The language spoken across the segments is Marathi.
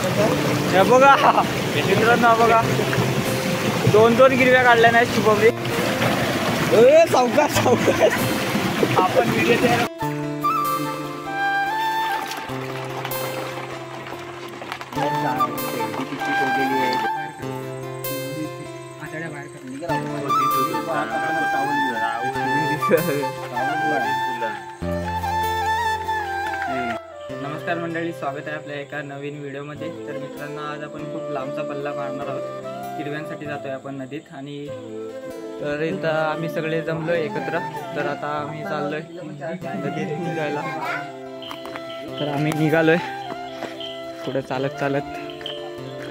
हे बघा मित्रांनो, बघा 2-2 गिरव्या काढल्या नाही शुभमने. सावकाश सावकाश आपण व्हिडिओ नमस्कार मंडळी, स्वागत आहे आपल्या एका नवीन व्हिडिओमध्ये. तर मित्रांनो, आज आपण खूप लांबचा पल्ला मारणार आहोत. गिरव्यांसाठी जातोय आपण नदीत. आणि तर इथं आम्ही सगळे जमलोय एकत्र. तर आता आम्ही चाललोय नदीत निघायला. तर आम्ही निघालोय पुढे चालत चालत.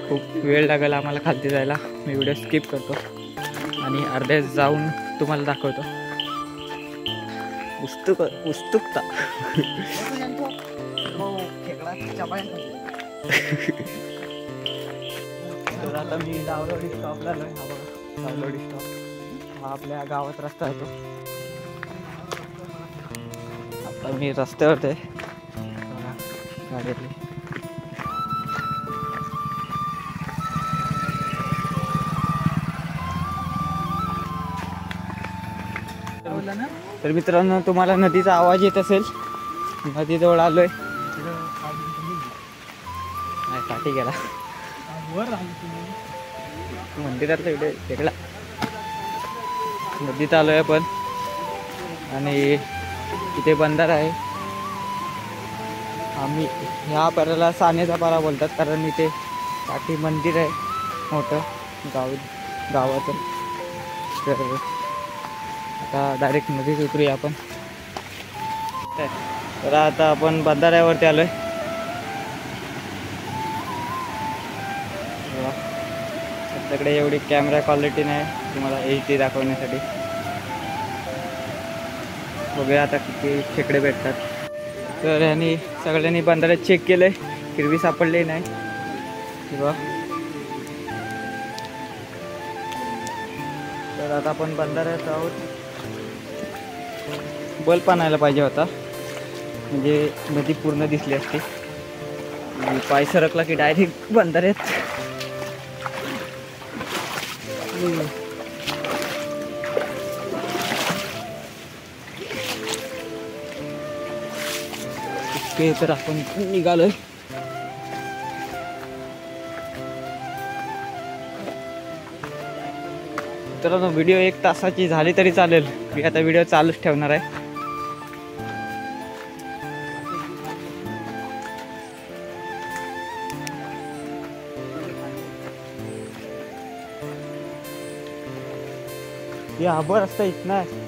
खूप वेळ लागेल आम्हाला खालती जायला. मी व्हिडिओ स्किप करतो आणि अर्ध्यात जाऊन तुम्हाला दाखवतो. उत्सुकता तर आता मी दावलोडी स्टॉपला आलोय. हा बघा दावलोडी स्टॉप, हा आपल्या गावात रस्ता येतो. आता मी रस्त्यावर आहे गाडीतली. तर मित्रांनो, तुम्हाला नदीचा आवाज येत असेल. नदीजवळ आलोय. नाही पाठी गेला मंदिरातला व्हिडिओ वेगळा. नदीत आलोय आपण आणि इथे बंधारा आहे. आम्ही ह्या पाऱ्याला सानेचा पारा बोलतात, कारण इथे पाठी मंदिर आहे मोठं गावाचं. तर आता डायरेक्ट नदीत उतरूया आपण. तर आता आपण बंधाऱ्यावरती आलोय. आपल्याकडे एवढी कॅमेरा क्वालिटी नाही तुम्हाला HD दाखवण्यासाठी. बघूया आता किती खेकडे भेटतात. तर ह्यांनी सगळ्यांनी बंधाऱ्यात चेक केलंय, हिरवी सापडली नाही किंवा. तर आता आपण बंधाऱ्यात आहोत. बल्ब आणायला पाहिजे होता, म्हणजे नदी पूर्ण दिसली असती. पाय सरकला की डायरेक्ट बंधाऱ्यात. तर आपण निघालोय. तर व्हिडिओ 1 तासाची झाली तरी चालेल. मी आता व्हिडिओ चालूच ठेवणार आहे. ये आभा रस्ता इतना है.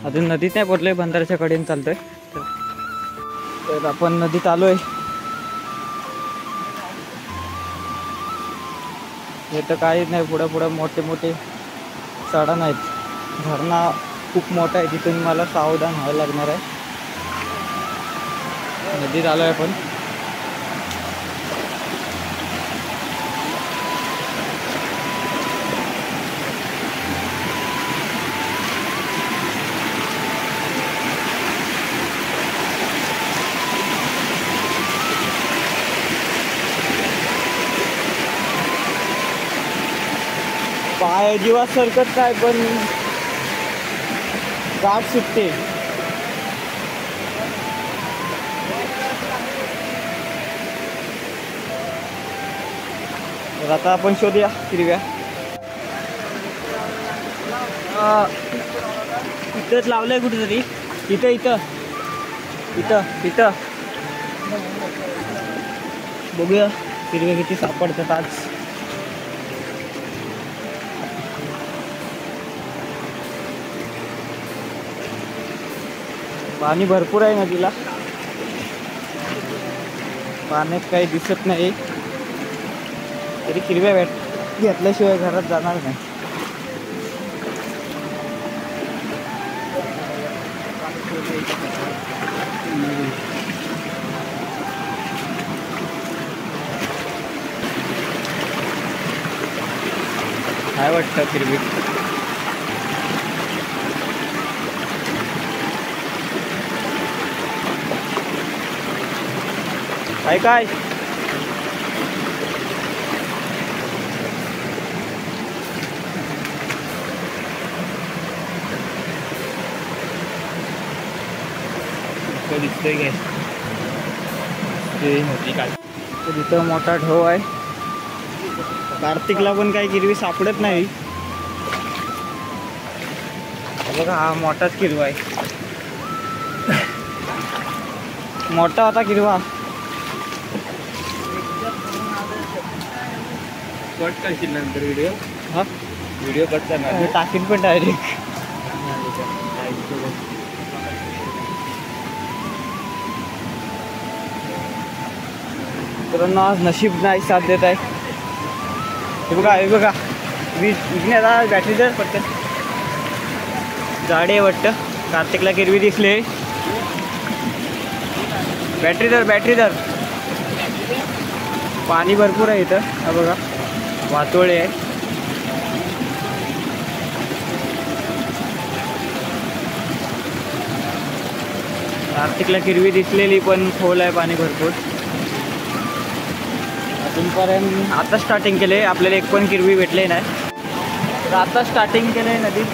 अजून नदीत नाही पोहोचलोय, बंधाऱ्याच्या कडेने चालतोय. तर आपण नदीत आलोय. हे तर काहीच नाही, पुढे पुढे मोठे मोठे चढण आहेत. झरणा खूप मोठा आहे, तिथून मला सावधान व्हावं लागणार आहे. नदीत आलोय आपण. पाय जीवा सरकत काय, पण गाठ सुटते. तर आता आपण शोधूया हिरव्या. इथंच लावलंय कुठेतरी. इथं इथं इथं इथं बघूया हिरव्या किती सापडतात आज. पाणी भरपूर आहे नदीला. पाण्यात काही दिसत नाही, तरी हिरव्या घेतल्याशिवाय घरात जाणार नाही. काय वाटतं हिरवी. काय काय दिसतंय काय ते मोठी काय तिथं मोठा ढोव आहे. कार्तिकला पण काही किरवी सापडत नाही. बघा हा मोठाच किरवा आहे. मोठा होता किरवा. कट करशील नंतर व्हिडिओ. हा व्हिडिओ कट करणार टाकीन पण डायरेक्ट. मित्रांनो आज नशीब नाही साथ देत आहे. हे बघा हे बघा विकण्याचा बॅटरी जर पटकन जाडे वाटतं. कार्तिकला किरवी दिसले. बॅटरी धर. पाणी भरपूर आहे इथं. हा बघा वातोळे आहे. कार्तिकला किरवी दिसलेली पण खोल आहे पाणी भरपूर. अजूनपर्यंत आता स्टार्टिंग केले. आपल्याला एक पण किरवी भेटले नाही. तर आता स्टार्टिंग केलं आहे नदीत.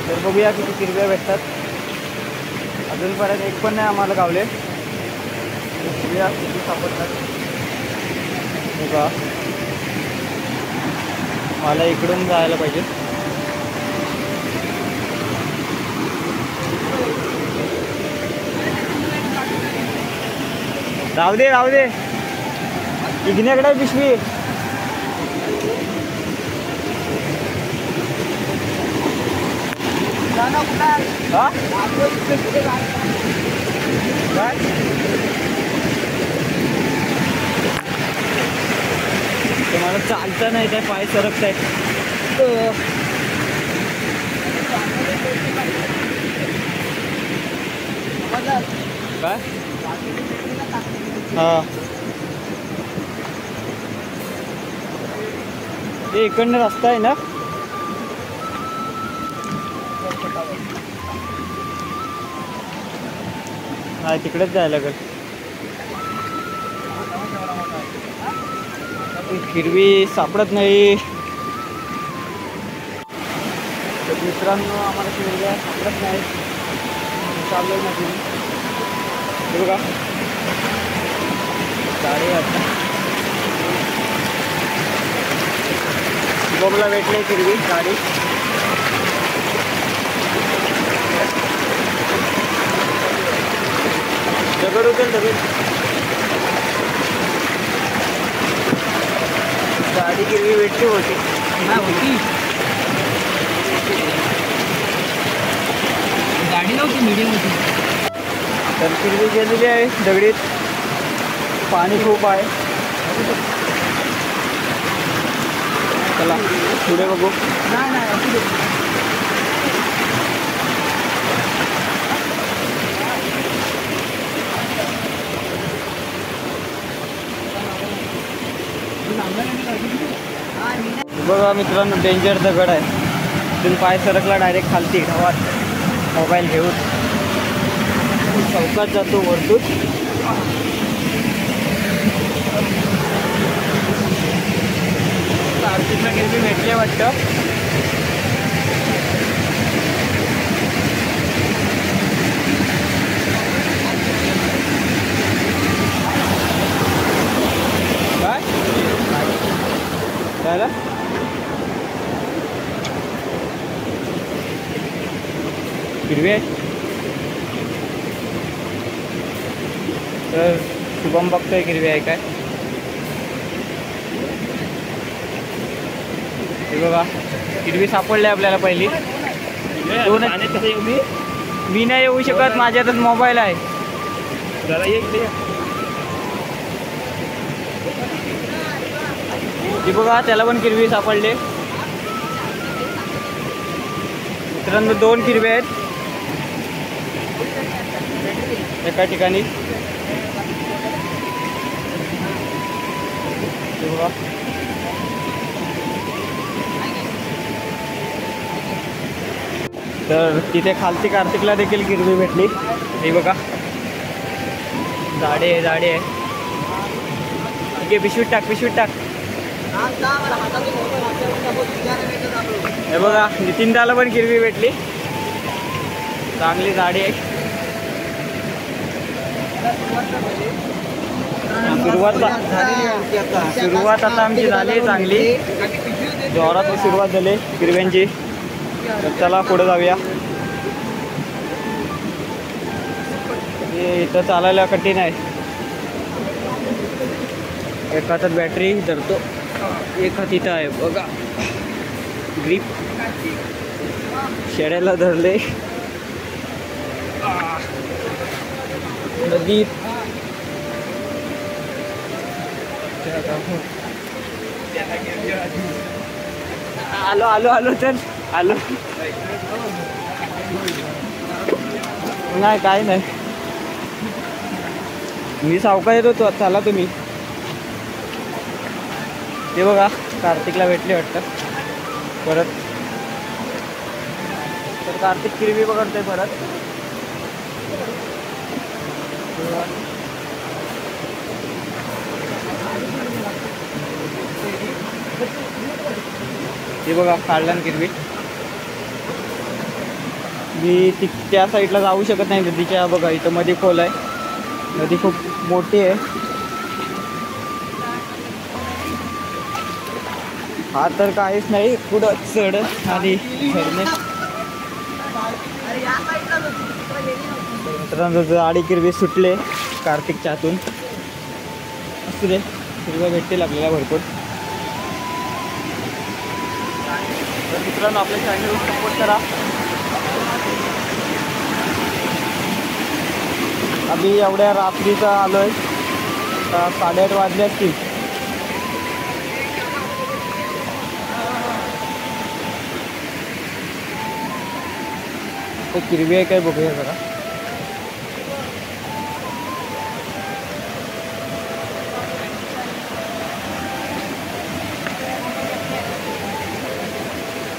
तर बघूया किती किरव्या भेटतात. अजूनपर्यंत एक पण नाही आम्हाला गावले. बघूया किती सापडतात. बघा मला इकडून जायला पाहिजे. राहू दे इग्नेकडे पिशवी. हा मला चालता नाही काय पाय सरकत आहेत. काय हा ते इकडनं रस्ता आहे ना. नाही तिकडेच जायला लागेल. हिरवी सापडत नाही. तर मित्रांनो आम्हाला हिरव्या सापडत नाही. चालू नाही. हे बघा गाडी आता बघला भेटले हिरवी गाडी. दगड उचल गाडी हिरवी भेटली होती ना. गाडी नव्हती मीडियम होती. तर हिरवी गेलेली आहे दगडीत. पाणी खूप आहे. चला पुढे बघू. बघा मित्रांनो डेंजर दगड आहे. तिथून पाय सरकला डायरेक्ट खालती गावात. मोबाईल घेऊन चौकात जातो वरतून. कार्तिकला किरवी भेटले वाटतं. काय झालं. हिरवी आहे. तर शुभम बघतोय हिरवी आहे काय. हे बघा हिरवी सापडली आपल्याला पहिली. मी नाही येऊ शकत. माझ्यातच मोबाईल आहे. ती बघा त्याला पण किरवी सापडले. मित्रांनो 2 किरवे आहेत एका ठिकाणी. बघा तर तिथे खालती कार्तिकला देखील किरवी भेटली. हे बघा झाडे आहे. ठीक आहे, पिशवीत टाक, पिशवीत टाक. हे बघा नितीन दाला पण किरवी भेटली, चांगली झाडी आहे. सुरुवात आता आमची झाली चांगली, जोरात सुरुवात झाली किरव्यांची. तर चला पुढे जाऊया. इथं चालायला कठीण आहे, एका हातात बॅटरी धरतो, एक हात इथं आहे बघा ग्रीप, शेड्याला धरले. नदीत आलो आलो आलो तर आलो. नाही काय नाही, मी सावका येतो तो. चला तुम्ही. ते बघा कार्तिकला भेटले वाटतं परत. तर कार्तिक किरवी पकडतोय परत. हे बघा काढला ना किरवी. मी त्या साईडला जाऊ शकत नाही नदीच्या. बघा इथं मध्ये खोल आहे, नदी खूप मोठी आहे. हा तर काहीच नाही, पुढं चढ आणि झरणे. मित्रांनो जाडी किरवी सुटले कार्तिकच्या हातून. असू दे, किरव्या भेटतील आपल्याला भरपूर. तर मित्रांनो आपल्या चॅनलवर सपोर्ट करा. आम्ही एवढ्या रात्रीचा आलोय, 8:30 वाजले असतील. तर किरवी आहे काय बघूया जरा.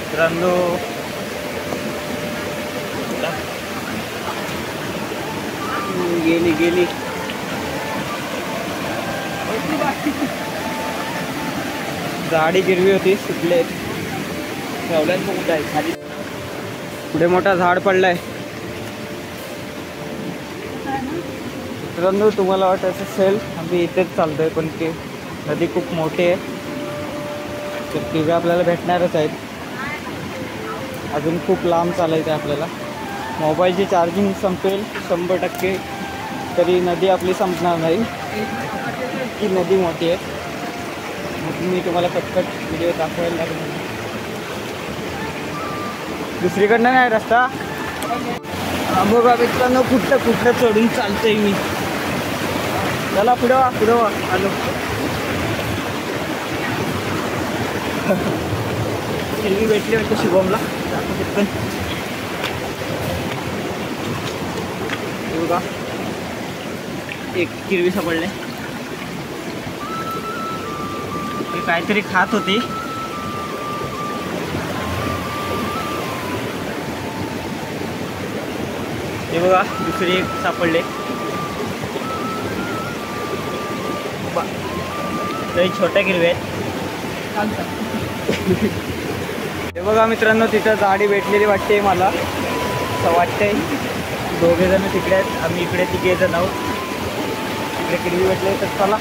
मित्रांनो गेली गेली. झाडी गिरवी होती, सुटले ठेवल्यात बघत आहे खाली. पुढे मोठा झाड पडलाय. मित्रांनो तुम्हाला वाटत असेल आम्ही इथेच चालतोय, पण ते नदी खूप मोठी आहे. तर किरव्या आपल्याला भेटणारच आहेत. अजून खूप लांब चालायचं आहे आपल्याला. मोबाईलची चार्जिंग संपेल 100% तरी नदी आपली संपणार नाही. ही नदी मोठी आहे. मग मी तुम्हाला पटपट व्हिडिओ दाखवायला लागेल. दुसरीकडनं नाही रस्ता. बघा मित्रांनो कुठं चढून चालतंय मी. चला पुढं पुढं आलो. किरवी भेटली वाटतं शुभमला. बघा एक किरवी सापडले. ते काहीतरी खात होती. हे बघा दुसरी एक सापडले. काही छोट्या किरव्या आहेत. हे बघा मित्रांनो तिथं झाडी भेटलेली वाटते मला, असं वाटतंय. 2 जण तिकडे आहेत, आम्ही इकडे 3 जण आहोत. इकडे किरवी भेटले. तर चला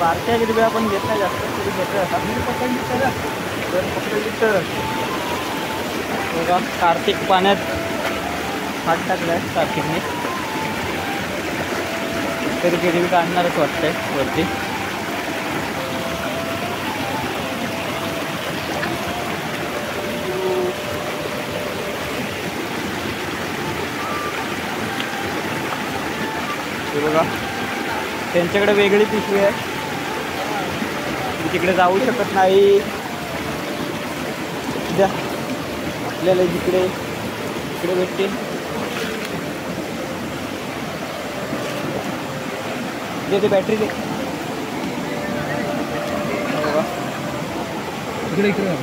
बारक्या किरव्या आपण घेत नाही जास्त, तरी घेतलं आता जर पकडली तर. बघा कार्तिक पाण्यात हात टाकलाय कार्तिकने. तरी किरवी काढणारच वाटतंय वरती. बघा त्यांच्याकडे वेगळी पिशवी आहे, मी तिकडे जाऊ शकत नाही. द्या आपल्याला जिकडे इकडे भेटते. दे ते बॅटरी दे. बघा इकडे इकडे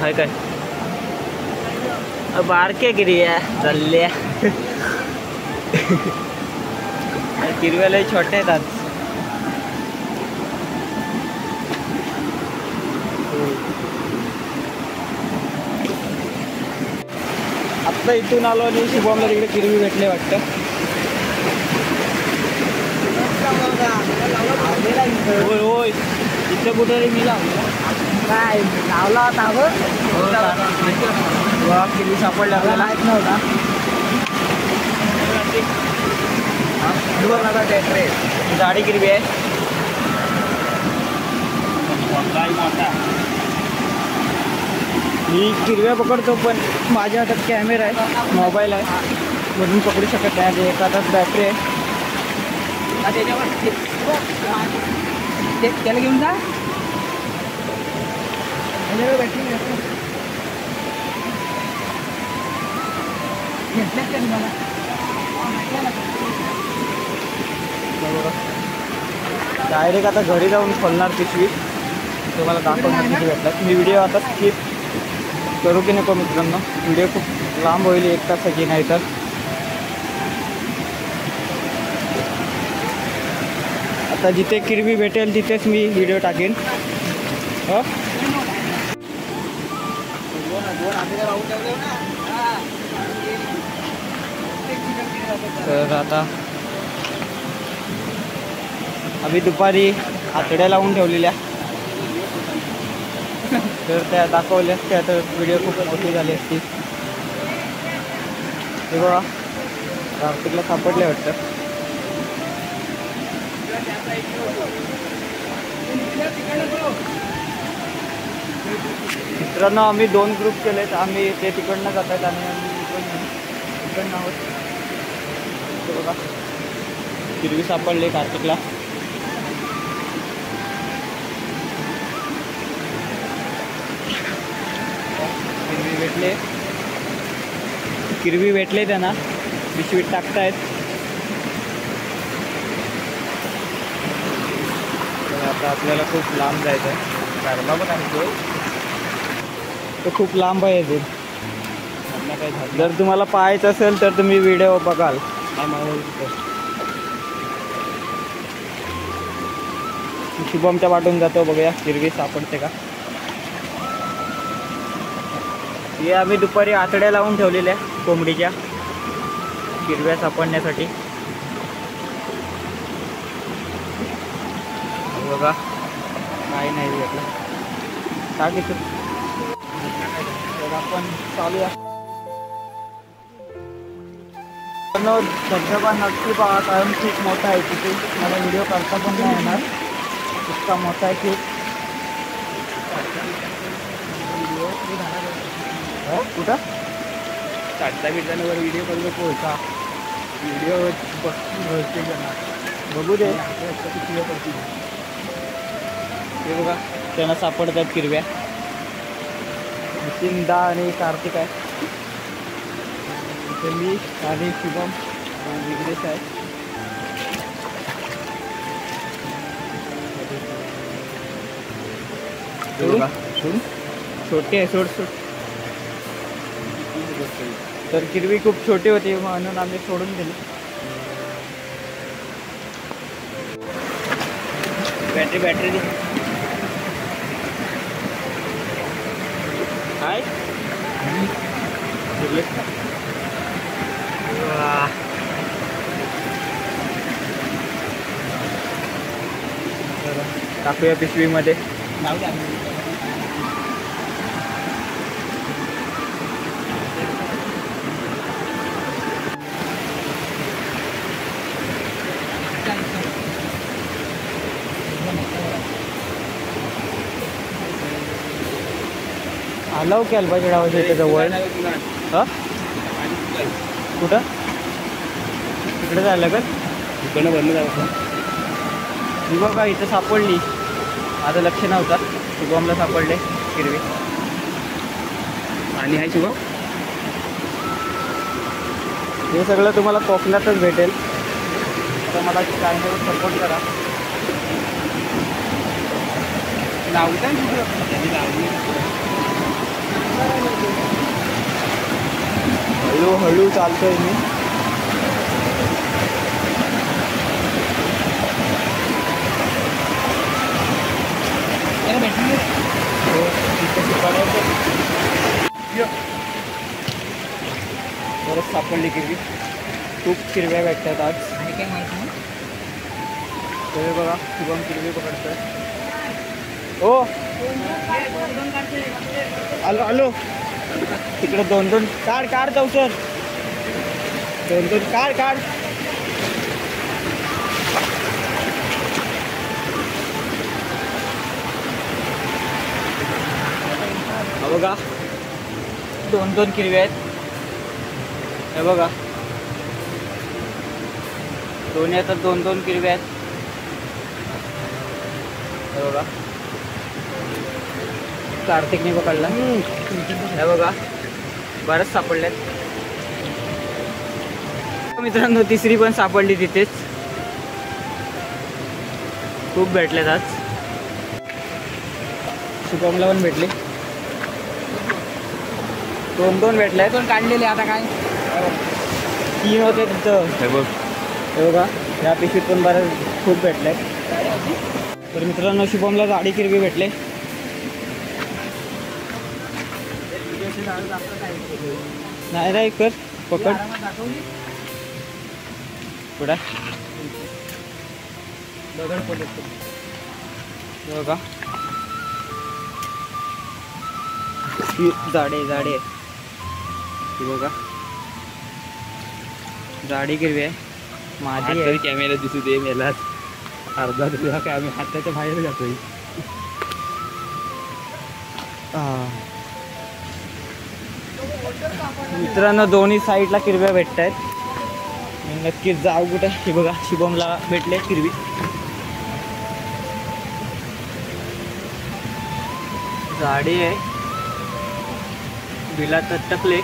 हाय काय बारके गिरिया चालल्या किरव्याला छोटे आहेत आज. आत्ता इथून आलो आणि शुभमला तिकडे किरवी भेटले वाटतं. होय होय इथं कुठे मी लावला काय लावला होता वा किरवी सापडला आपल्याला माहीत नव्हता. जाडी किरवी आहे. मी किरव्या पकडतो पण माझ्या हातात कॅमेरा आहे मोबाईल आहे म्हणून पकडू शकत नाही. एका हातात बॅटरी आहे. त्याला घेऊन जा बॅटरी डायरेक्ट आता घरी जाऊन खोलणार पिशवी तुम्हाला दाखवणार किती भेटतात. मी व्हिडिओ आता स्किप करू की नको मित्रांनो. व्हिडिओ खूप लांब होईल 1 तासाची नाही तर. आता जिथे किरवी भेटेल तिथेच मी व्हिडिओ टाकेन. हो तर आता आम्ही दुपारी आतड्या लावून ठेवलेल्या तर त्या दाखवल्या त्या तर व्हिडिओ खूप मोठी झाली असती. हे बघा कार्तिकला सापडले वाटतं. मित्रांनो आम्ही 2 ग्रुप केलेत. आम्ही ते तिकडनं जात आहेत आणि आम्ही इकडनं आहोत. ते बघा किरवी सापडले कार्तिकला. किरवी भेटले त्यांना पिशवीत टाकतायत. आता आपल्याला खूप लांब जायचं आहे. बाबा काय तो खूप लांब आहे ते. जर तुम्हाला पाहायचं असेल तर तुम्ही व्हिडिओ बघाल. शुभमच्या वाटून जातो बघूया किरवी सापडते का. हे आम्ही दुपारी आतड्या लावून ठेवलेल्या कोंबडीच्या किरव्या सापडण्यासाठी. बघा काही नाही भेटलं टाकीचं. तर आपण चालूया. धबधबा नक्की पहा कारण खूप मोठा आहे. तिथे मला व्हिडिओ करता पण नाही येणार इतका मोठा आहे खूप. कुठं चढता बिडतानावर व्हिडिओ करू नको होता. व्हिडिओ बघू दे. हे बघा त्यांना सापडतात किरव्या. नितीनदा आणि कार्तिक आहे. मी आणि शुभम विघ्नेश आहे. छोटे आहे सोड. तर किरवी खूप छोटी होती म्हणून आम्ही सोडून दिली. बॅटरी दे. काय टाकूया पिशवीमध्ये. आलाव की अल्बाजी डावाच्या इथे जवळ. हां कुठं तिकडे जायला का इकडनं बंद जायचं. ही बघा इथं सापडली. माझं लक्ष नव्हता. शुभमला सापडले किरवी. आणि आहे शुभम हे सगळं तुम्हाला कोकणातच भेटेल. तर मला चॅनलवर सपोर्ट करा. हळूहळू चालतोय मी. परत सापडली किरवी. खूप किरव्या भेटतात आज. तर बघा शुभम किरवी पकडतोय. हो आलो आलो. तिकडे दोन दोन काढ काढ चौसर. दोन दोन काढ काढ. हा बघा दोन दोन किरवे आहेत. हे बघा दोन्ही आता दोन दोन किरवे आहेत. हे बघा कार्तिकने पकडला. हे बघा बरंच सापडल्यात मित्रांनो. तिसरी पण सापडली तिथेच. खूप भेटल्यात आज. शुभमला पण भेटले. दोन दोन भेटले. दोन काढलेले आता काय 3 होते तिथं. हे बघा या पिशवीत पण बरं खूप भेटले. तर मित्रांनो शुभमला जाडी किरवी भेटले. नाही नाही कर पकड. पुढे बघा जाडे जाडे बघा जाडी किरवी आहे. माझी कॅमेरा दिसू दे. मेला अर्धा तुझा कॅमेरा हाताच्या बाहेर जातोय. मित्रांनो दोन्ही साईडला किरव्या भेटत आहेत. नक्कीच जाऊ कुठे. हे बघा शुभमला भेटले किरवी. जाडी आहे. बिलात टकले.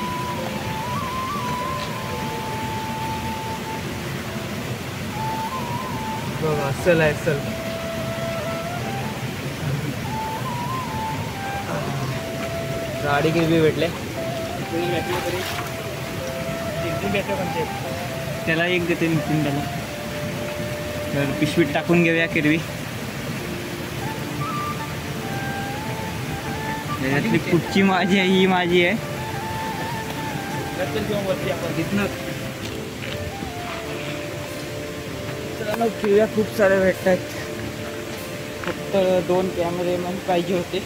बघा असल आहे असल. जाडी किरवी भेटले. त्याला एक देते नितीन त्याला. तर पिशवीत टाकून घेऊया किरवी. त्याच्यातली कुठची माझी आहे ही माझी आहे. किरव्या खूप साऱ्या भेटत आहेत. फक्त 2 कॅमेरेमॅन पाहिजे होते.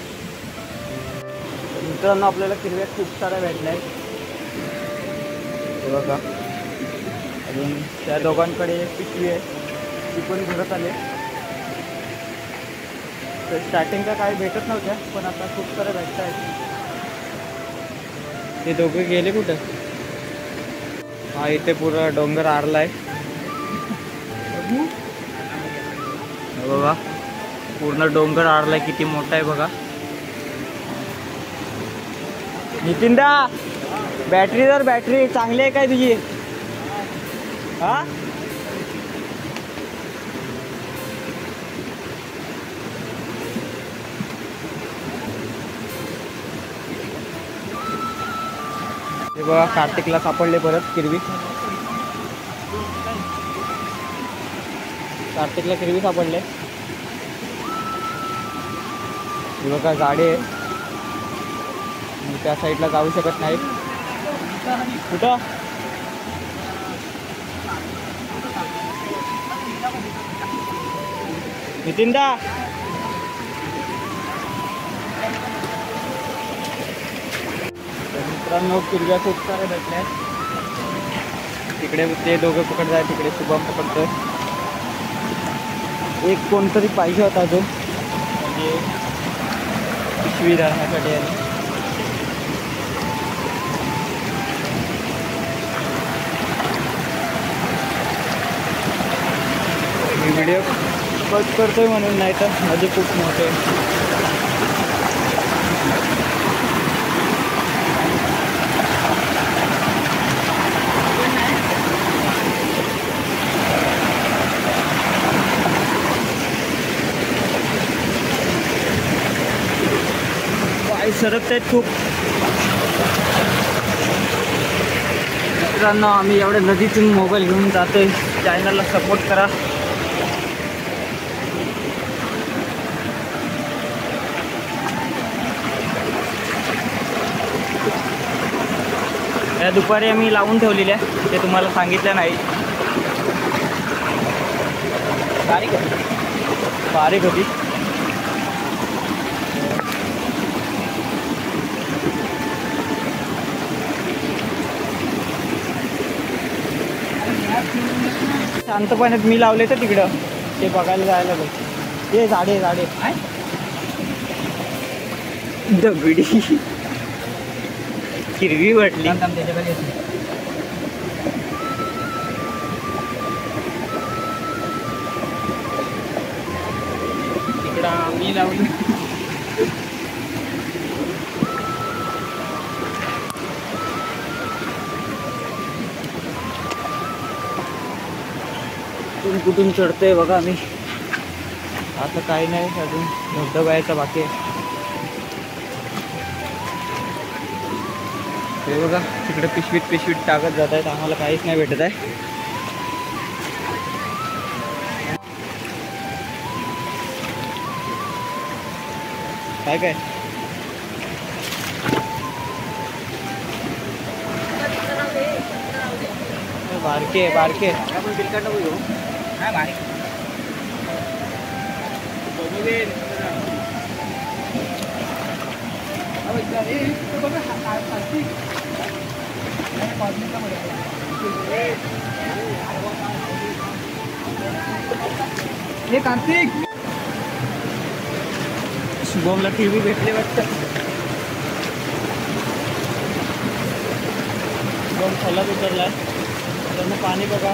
मित्रांनो आपल्याला किरव्या खूप साऱ्या भेटल्या आहेत. बघा अजून त्या दोघांकडे एक पिशवी आहे ती पण भरत आले. तर स्टार्टिंगला काय भेटत नव्हत्या पण आता खूप साऱ्या भेटत आहेत. ते दोघे गेले कुठं. हा इथे पुरा डोंगर आरला आहे. बघा पूर्ण डोंगर आरलाय. किती मोठा आहे बघा. नितीनदा बॅटरी जर बॅटरी चांगली आहे काय तुझी. हा हे बघा कार्तिकला सापडले परत किरवी. कार्तिकला किरवी सापडले. हे बघा झाडे आहे. त्या साईडला जाऊ शकत नाही. कुठं नितीनदा मित्रांनो किरव्या खूप साऱ्या भेटल्या. तिकडे ते दोघं पकडत आहे. तिकडे शुभम पकडतोय. एक कोणतरी पाहिजे होता अजून म्हणजे पिशवी राहण्यासाठी. आणि मी व्हिडिओ कट करतोय म्हणून नाही तर माझे खूप मोठे. पाय सरकत आहेत खूप. मित्रांनो, आम्ही एवढ्या नदीतून मोबाईल घेऊन जातोय. चॅनलला सपोर्ट करा. या दुपारी आम्ही लावून ठेवलेल्या, ते तुम्हाला सांगितलं नाही. बारीक होती. शांत पाण्यात मी लावले तर तिकडं ते बघायला जायला बघ. ते झाडे दगडी हिरवी वाटली. तिकडं आम्ही लावलं. कुठून चढतोय बघा आम्ही. आता काही नाही, अजून धबधबा यायचा बाकी आहे. हे बघा तिकडे पिशवीत टाकत जात आहेत. आम्हाला काहीच नाही भेटत आहे. काय बारके हे कार्तिक शुभमला टीव्ही भेटले वाटतं. शुभम खालाच उतरलाय. तर मग पाणी बघा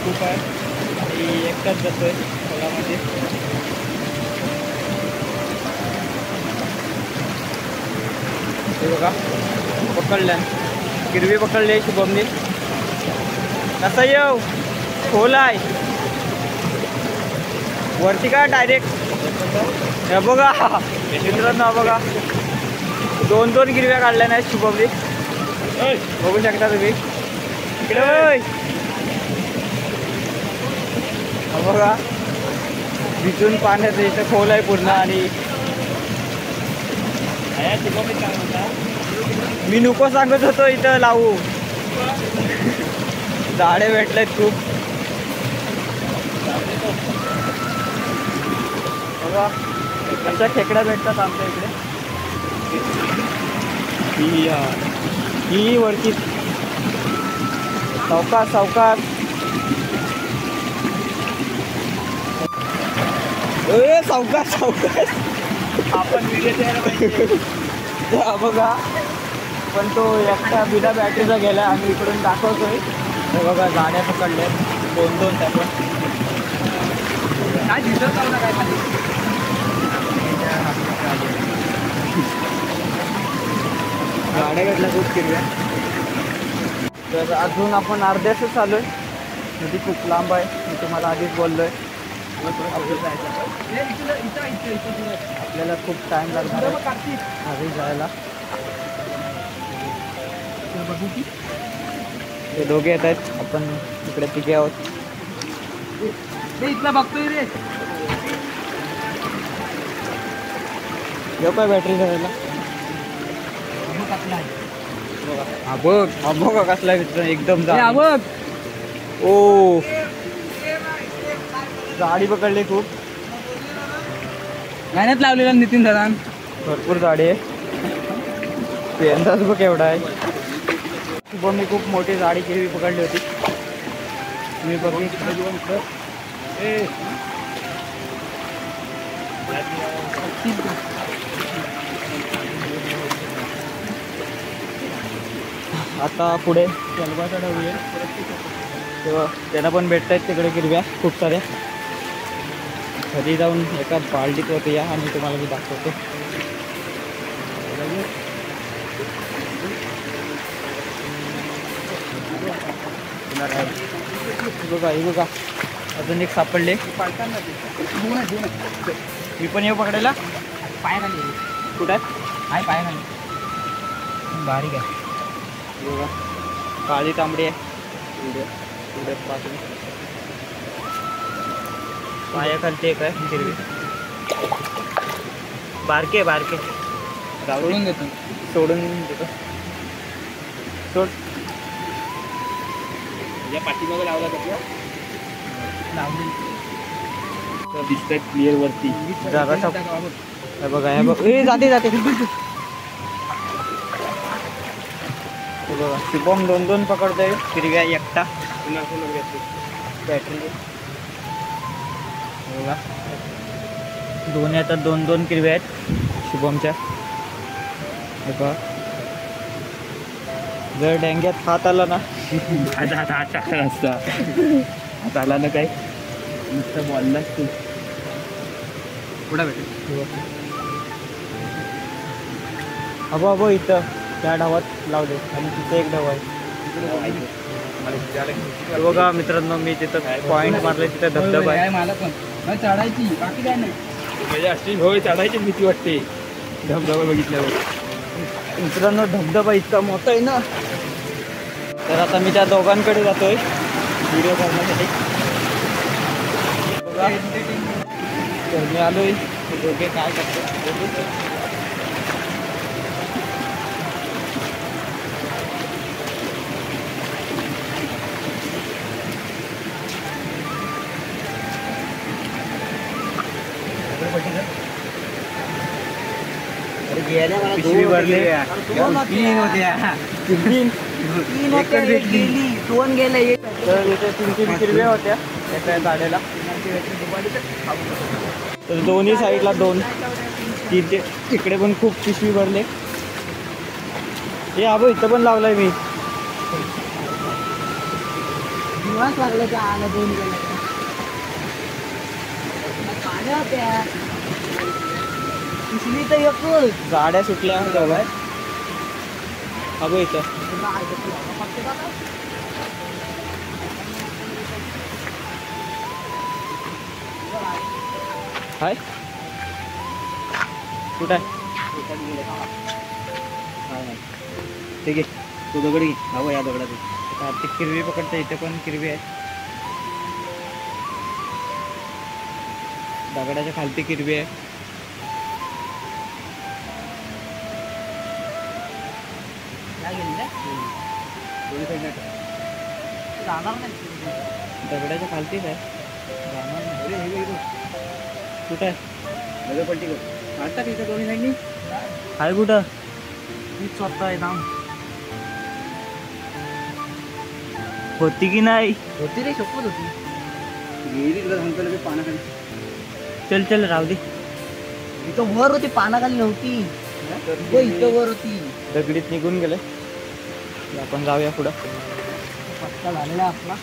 खूप आहे आणि एकटाच जातोय खोलामध्ये. हे बघा पकडल्या, किरवी पकडले शुभमने. कसा येऊ खोल आहे वरती का डायरेक्ट. हे बघा मित्रांनो, बघा 2 गिरव्या काढल्या नाहीत शुभमने. बघू शकता तुम्ही इकडे. बघा भिजून पाण्यात इथं खोल आहे पूर्ण. आणि मी नको सांगत होतो इथं लावू. झाडे भेटलेत खूप. बघा अशा खेकड्या भेटतात आमच्या इकडे. ही वरती सावकाश आपण व्हिडिओ द्यायला पाहिजे. बघा पण तो एकटा बिना बॅटरीचा गेला. आम्ही इकडून दाखवतोय. हे बघा गाड्या पकडल्या 2 त्या पण. काय दिसत ना काय खाली. गाड्या भेटल्या खूप किरव्या. तर अजून आपण अर्ध्याच चालू आहे. नदी खूप लांब आहे, मी तुम्हाला आधीच बोललोय. आपल्याला खूप टाइम लागणार आहे घरी जायला. ते दोघे येत आहेत, आपण इकडे तिघे आहोत. इथला बघतोय रे. काय बॅटरी धरायला बघ कसला मित्र एकदम बघ. ओ झाडी पकडली खूप. मेहनत लावलेला नितीन दादा. भरपूर झाडी आहे. यंदाच बघ एवढा आहे. शुभमने खूप मोठी झाडी किरवी पकडली होती. मी बघितलं. आता पुढे जलबाचा ढग येईल तेव्हा त्यांना पण भेटत आहेत तिकडे किरव्या खूप साऱ्या. घरी जाऊन एका बाल्टीत होते या आणि तुम्हाला मी दाखवतो. बघा ही बघा अजून एक सापडले. मी पण येऊ पकडायला. पायाखाली कुठं आहे? पायाखाली बारीक आहे बघा. काळी तांबडी आहे. पासून पायाखालती एक आहे हिरवी. बारके सोडून देतो सोड. या पाठीमागे लावला का दिसतंय क्लिअर वरती जागा हे बघा हे बघ. ए जाते हे बघा शुभम 2-2 पकडतोय. हिरव्या एकटा बॅटरी बघा. दोन्ही आता 2-2 किरव्या आहेत शुभमच्या. हे बघा जर डेंग्यात हात आला ना हात टाकला नसता. हात आला ना काय नुसतं बॉललाच तू कुठं भेटेल. अबो इथं त्या डावात लावले आणि तिथे एक डाव आहे. बघा मित्रांनो मी तिथं पॉइंट मारले तिथं धबधबा आहे. मला पण चढायची बाकी काय नाही म्हणजे अशी होय चढायची भीती वाटते धबधबा बघितल्यावर. मित्रांनो धबधबा इतका मोठा आहे ना. तर आता मी त्या दोघांकडे जातोय व्हिडिओ करण्यासाठी. बघा तर मी आलोय. दोघे काय करतो पिशवी भरली. 2 गेले. तर इथे 3 किरव्या होत्या एका गाड्याला. तर दोन्ही साईडला 2 3 तिकडे पण खूप पिशवी भरले. हे अबो इथं पण लावलाय मी. दिवस लागले का आला 2 गेले. गाड्या होत्या पिशवी तर एकच. गाड्या सुटल्या दोघा. अबो इथं हाय कुठं आहे. ठीक आहे तू दगड घे. हवं या दगडात कार्तिक किरवी पकडते. इथे पण किरवी आहे. दगडाच्या खालती किरवी आहे. दगडाच्या खालतीच आहे. कुठं आहे नगरपट्टी आता इथं दोन्ही साईडनी हाय कुठं. मीच स्वतः आहे नाम होती की नाही. होती रे शपथ होती. गेली तुला सांगतो लगे पानाखाली. चल राहू दे. इथं वर होती पानाखाली नव्हती. इथं वर होती. दगडीत निघून गेले. आपण जाऊया पुढं. पत्ता झालेला आपला.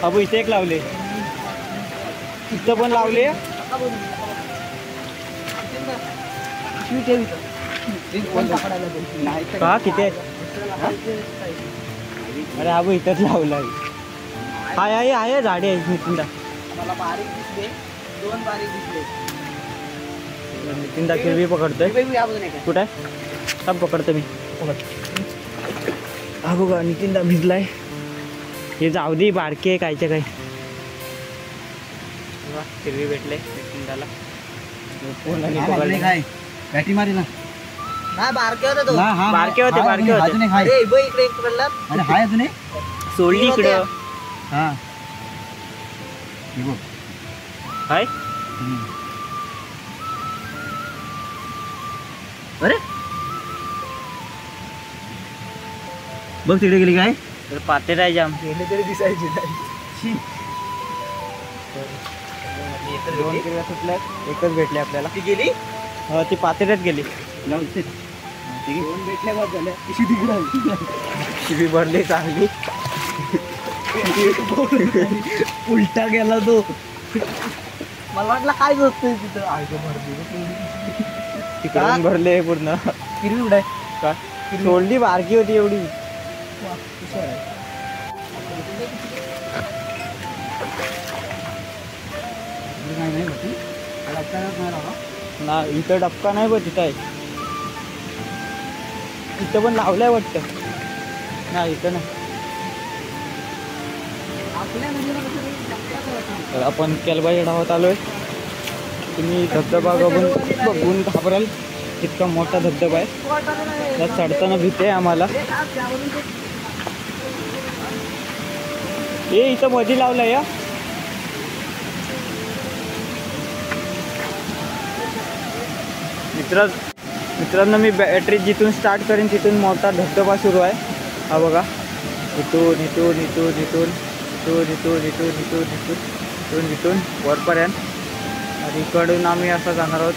अबो इथे एक लावले. इथं पण लावले. का किती आहेत. अरे अबो इथंच लावलाय. आहे झाडे आहे. नितीनदा मला बारीक दिसले. 2 बारीक दिसले. नितीनदा किरवी पकडतोय. कुठं आहे. सब पकडतो मी. हा बघा नितीनदा भिजलाय. हे जाऊ दे बारके कायचे काय. किरवी भेटले नितीनदाला. बॅटी मारी ना. नाही बारके होते तो. बारके होते. अरे इकडे एक पडला. अरे हाय अजून सोडली इकडं. हा हाय. अरे बघ तिकडे गेली काय. तर पाते राय जाम. गेले तरी दिसायची नाही. 2 किरव्या सुटल्या. एकच भेटली आपल्याला. ती गेली. ती पातेऱ्यात गेली. 2 भेटल्या बाद झाल्या. शिवी भरली चांगली. उलटा गेला तो. मला वाटलं काय झोपतोय तिथं. तिकडून भरले पूर्ण. किरवी उडाय का सोडली बारकी होती एवढी. काय नाही होती. मला अचानक नाही लावला. ना इथं डबका नाही बघ, तिथं आहे. इथं पण लावलाय वाटतं. नाही इथं नाही. तर आपण केलबाई डावात आलोय. तुम्ही धबधबा बघून घाबराल, इतका मोठा धबधबा आहे. त्यात चढताना भीती आहे आम्हाला. हे इथं मध्ये लावलंय या. मित्रांनो मी बॅटरी जिथून स्टार्ट करेन तिथून मोठा धबधबा सुरू आहे. हा बघा, इथून इथून इथून इथून इथून इथून इथून इथून इथून इथून इथून वरपर्यंत, आणि इकडून आम्ही असं जाणार आहोत.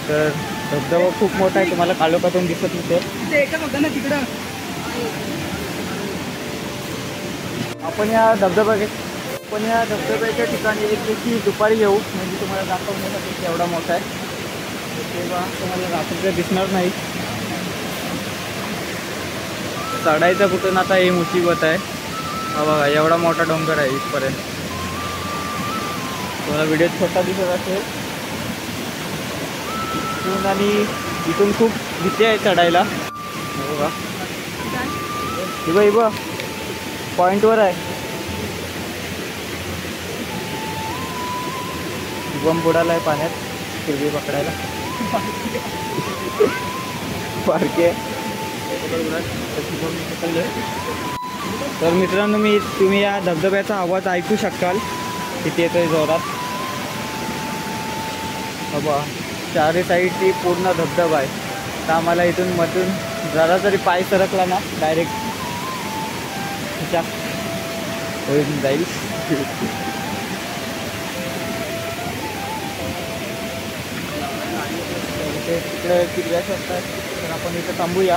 तर धबधबा खूप मोठा आहे, तुम्हाला कालोखातून दिसत नसेल. आपण या धबधब्याच्या ठिकाणी एक दिवशी दुपारी येऊ, म्हणजे तुम्हाला दाखवण्यासाठी एवढा मोठा आहे. तेव्हा तुम्हाला रात्रीचं दिसणार नाही. चढायचं कुठून आता ही मुसीबत आहे. हा बघा, एवढा मोठा डोंगर आहे इथपर्यंत. तुम्हाला व्हिडिओ छोटा दिसत असेल इथून, आणि इथून खूप भीती आहे चढायला. बघा इबा पॉईंटवर आहे. बम बुडाला आहे पाण्यात किरवी पकडायला. पारखे. तर मित्रांनो तुम्ही या धबधब्याचा आवाज ऐकू शकाल किती येतोय जोरात. बाबा चारी साईडची पूर्ण धबधबा आहे. तर आम्हाला इथून मधून जरा जरी पाय सरकला ना डायरेक्ट होऊन जाईल. तिकडे किरव्या असतात, तर आपण इथं थांबूया.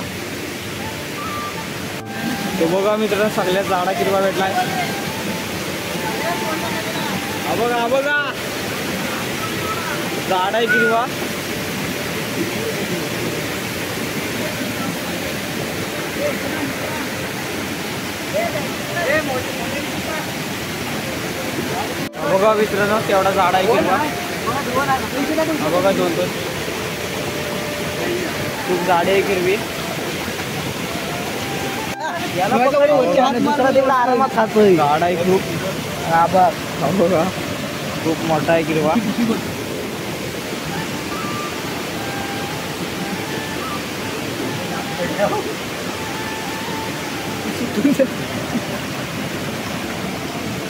तो बघा मित्रांनो, सगळ्यात झाडा किरवा भेटलाय. हा बघा झाड आहे किरवा. बघा मित्रांनो, तेवढा झाड आहे किरवा. हा बघा दोन खूप झाडे आहे किरवी. आरामात खातोय. झाड आहे खूप. बघा खूप मोठा आहे किरवा.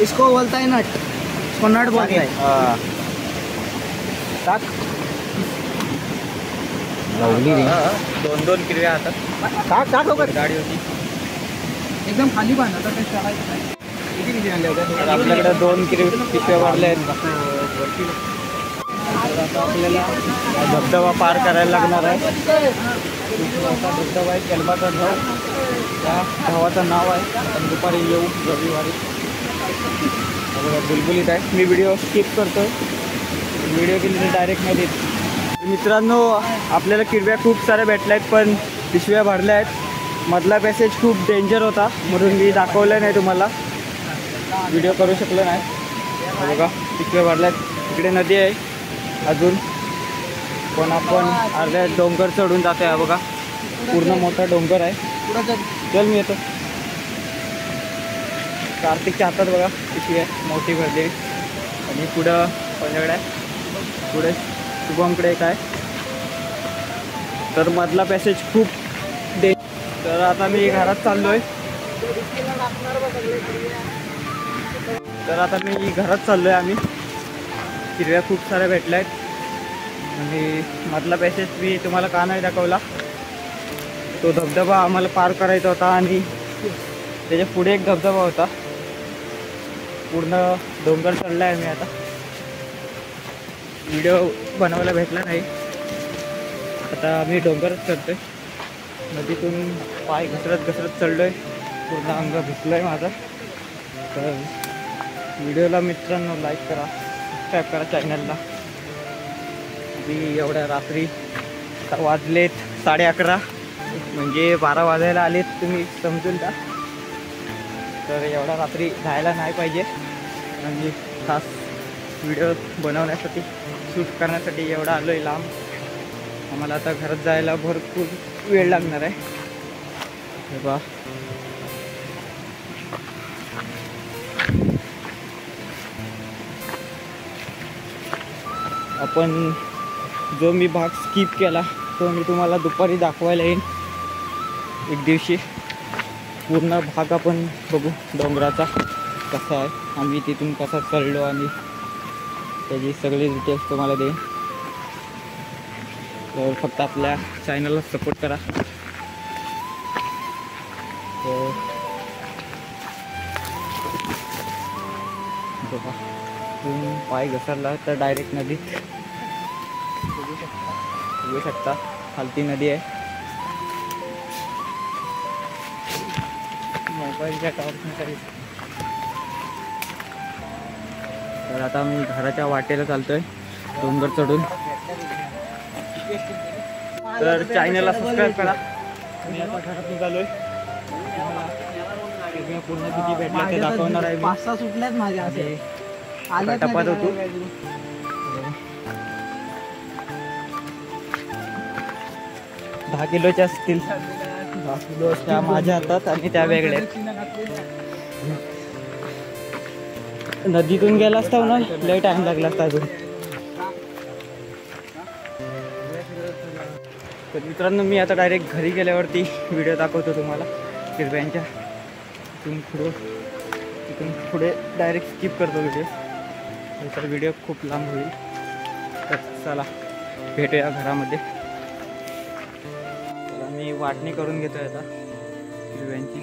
इसको बोलता है नट. इसको नट बोलता है. टाक. दोन किरव्या हातात. टाक लवकर. गाडी होती एकदम खाली बांधा. तर आपल्याकडे 2 पिशव्या भरल्या आहेत. आता आपल्याला धबधबा पार करायला लागणार आहे. खूप मोठा धबधबा आहे, केलबाचा धाव. त्या धावाचं नाव आहे. आपण दुपारी येऊ रविवारी. बघा बुलबुलीत आहे. मी व्हिडिओ स्किप करतो. व्हिडिओ केली तर डायरेक्ट नाही देत. मित्रांनो आपल्याला किरव्या खूप साऱ्या भेटल्या आहेत, पण पिशव्या भरल्या आहेत. मधला पॅसेज खूप डेंजर होता म्हणून मी दाखवलं नाही तुम्हाला, व्हिडिओ करू शकलो नाही. बघा पिशव्या भरल्या आहेत. इकडे नदी आहे अजून, पण आपण अर्ध्या डोंगर चढून जातो आहे. बघा पूर्ण मोठा डोंगर आहे. चल मी येतो. कार्तिकच्या हातात बघा पिशवी आहे मोठी भरली. आणि पुढं माझ्याकडे आहे, पुढे शुभमकडे एक आहे. तर मधला पॅसेज खूप तर आता मी घरात चाललोय. आम्ही हिरव्या खूप साऱ्या भेटल्या आहेत. आणि मधला पॅसेज मी तुम्हाला का नाही दाखवला, तो धबधबा आम्हाला पार करायचा होता आणि त्याच्या पुढे एक धबधबा होता. पूर्ण डोंगर चढला आहे मी. आता व्हिडिओ बनवायला भेटला नाही. आता मी डोंगरच चढतोय. नदीतून पाय घसरत चढलोय. पूर्ण अंग भिजलोय माझं. तर व्हिडिओला मित्रांनो लाईक करा, सबस्क्राईब करा चॅनलला. मी एवढ्या रात्री वाजलेत 11:30, म्हणजे 12 वाजायला आलेत, तुम्ही समजून जा. तर एवढ्या रात्री जायला नाही पाहिजे. आणि खास व्हिडिओ बनवण्यासाठी शूट करण्यासाठी एवढा आलो आहे लांब. आम्हाला आता घरात जायला भरपूर वेळ लागणार आहे. हे बघा आपण जो मी भाग स्किप केला तो मी तुम्हाला दुपारी दाखवायला येईन एक दिवशी. पूर्ण भाग आपण बघू डोंगराचा कसा आहे, आम्ही तिथून कसा चढलो आणि त्याची सगळी डिटेल्स तुम्हाला देईन. तर फक्त आपल्या चॅनलला सपोर्ट करा. तर बघा तुम्ही पाय घसरला तर डायरेक्ट नदीत बघू शकता. खालती नदी आहे. मोबाईलच्या टॉर्चने. तर आता मी घराच्या वाटेला चालतोय डोंगर चढून. तर चॅनलला सबस्क्राईब करा. मी आता घरात निघालोय. पूर्ण किती भेटला ते दाखवणार आहे. 5-6 सुटल्यात माझ्या असे टपात होतो. 10 किलोच्या असतील. 10 किलो त्या माझ्या हातात आणि त्या वेगळ्या. नदीतून गेला असता ना लय टाइम लागला असता अजून. तर मित्रांनो मी आता डायरेक्ट घरी गेल्यावरती व्हिडिओ दाखवतो तुम्हाला किरव्यांच्या. तिथून पुढे डायरेक्ट स्किप करतो व्हिडिओ. तर व्हिडिओ खूप लांब होईल. तर चला भेटूया घरामध्ये. तर मी वाटणी करून घेतोय आता किरव्यांची.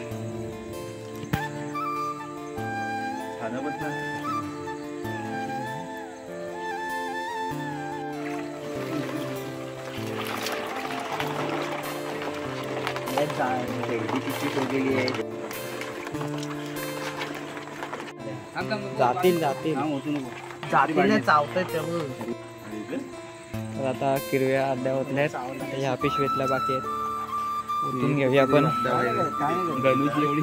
जातील चावतंय त्यामुळे. तर आता किरव्या अर्ध्या होतल्यात. ह्या पिशवीतल्या बाकी आहेत. उतरून घेऊया आपण. गलूची एवढी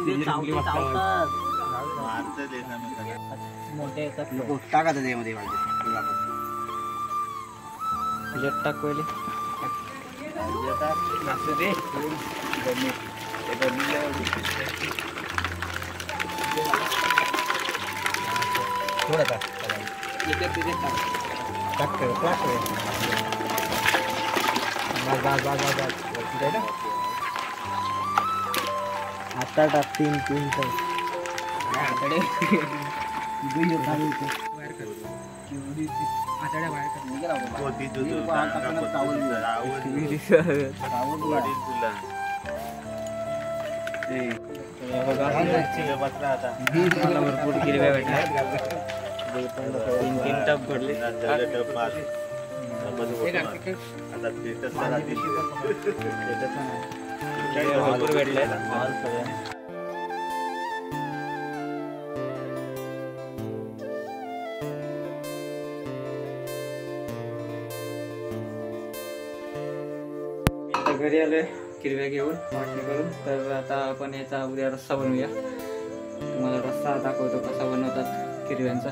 मोठे टाका त्यामध्ये टाकवले. थोडं आता टाकतील 3 मला भरपूर किरव्या भेटल्या. 3 टप भरले. भरपूर भेटले. आता घरी आलोय किरव्या घेऊन वाटणी करून. तर आता आपण याचा उद्या रस्सा बनवूया. तुम्हाला रस्सा दाखवतो कसा बनवतात किरव्यांचा.